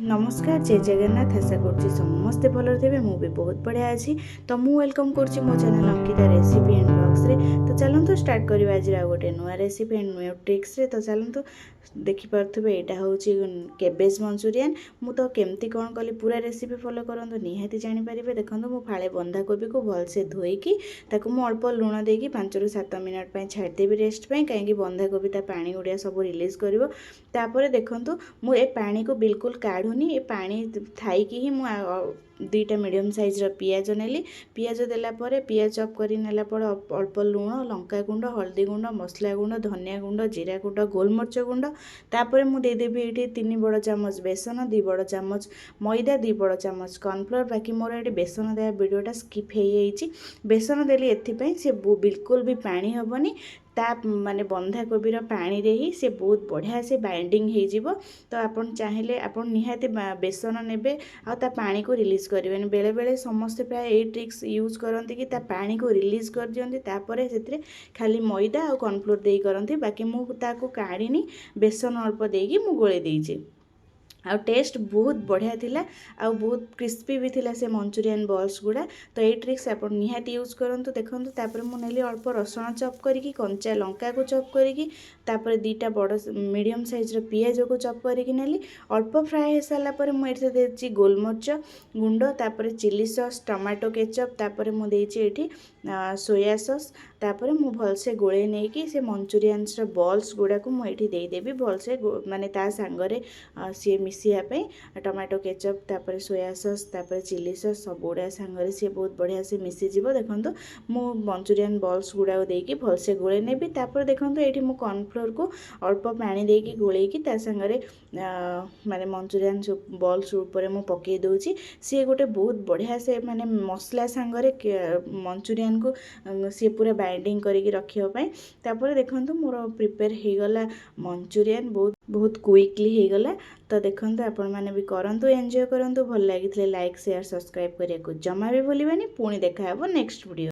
नमस्कार जय जगन्नाथ आशा कर समस्ते भल थे मुझे बहुत बढ़िया अच्छी तो मु वेलकम कर मो channel Ankita recipe and blogs रे। तो चलतु स्टार्ट करवा आज गोटे नुआ रेसिपी एंड न्यू ट्रिक्स रे। तो चलतु देखिपे यहाँ हूँ केबेज मंचूरियन। मु तो केमती कौन कली पूरा रेसिपी फॉलो करूँ निहाती जानीपारे। देखो मु फाड़े बंधाकोबी को भलसे धोईकी मु अल्प लुण देकी 5 ରୁ 7 मिनट छाड़देवी रेस्ट पे कहीं बंधाकोबी ता पानी गुड़िया सब रिलीज कर। देखु मु ए पानी को बिल्कुल काढ़ुनी। ए पानी थाईकी ही मु 2टा मीडियम साइज पियाज नेली। पियाज देलापर पियाज चॉप कर नेला पर अल्प लुण लंका गुंड हल्दी गुंड मसला गुंड धनिया गुंड जीरा गुंड गोलमरिच गुंड तापर मु देदेवी ये 3 बड़ चामच बेसन 2 बड़ चामच मैदा 2 बड़ चामच कॉर्नफ्लोर। बाकी मोर ये बेसन देवा वीडियोटा स्किप हो जाइए। बेसन देली एथिपाई से बिल्कुल भी पानी हेबनी ता माने बंधाकोबीर पानी रे ही से बहुत बढ़िया से बाइंडिंग हो। तो आपन चाहिए आपन निहाती बेसन नेबे आ ता पानी को रिलीज करें। बेले बेले समस्ते प्राय ये ट्रिक्स यूज करती कि ता पानी को रिलीज कर दियंती तापर से खाली मैदा और कॉर्नफ्लोर दे करती। बाकी मुझे काढ़ी बेसन अल्प देकी मु गोले देइछि। आ टेस्ट बहुत बढ़िया थिला आ बहुत क्रिस्पी भी थिला से मंचूरियन बॉल्स गुड़ा। तो ये ट्रिक्स आप निहाती यूज करूँ। देखो तापर मु नेली अल्प रसुण चॉप करी कंचा लंका को चॉप करी तापर 2टा बड़ मीडियम साइज पियाज को चॉप करी नेली। अल्प फ्राए हो सारापर मुझे देछि गोलमरिच गुंड तापर चिली सॉस टमाटो केचप तापर मु देछि एठी सोया सॉस तापर मु भलसे गोले नहीं कि से मंचूरियंस बॉल्स गुड़ा को मुझे देदेवी भलसे माने ता सांगरे सी मिसापी टमाटो केचप तापर सोया सॉस तापर चिली सॉस सब गुड़ा सांगरे सी बहुत बढ़िया से मिसीज। देखो मु मंचूरियन बॉल्स गुड़ा देकी भलसे गोले नेबी। तापर देखो ये मु कॉर्नफ्लोर को अल्प पानी देकी गोलेकी ता सांगरे माने मंचूरियन बॉल्स ऊपर मु पकई दूची। सी गोटे बहुत बढ़िया से माने मसला सांगरे मंचूरियन को सी पूरा बाइंडिंग करके रखापी। तापर देखो मोर प्रिपेयर हो गला मंचूरियन बहुत बहुत क्विकली हो गला। तो देखो आपण मैंने भी करूँ एंजॉय करूँ। भल लगी लाइक शेयर सब्सक्राइब करने को जमा भी भूलिबानी। पुणी देखा नेक्स्ट वीडियो।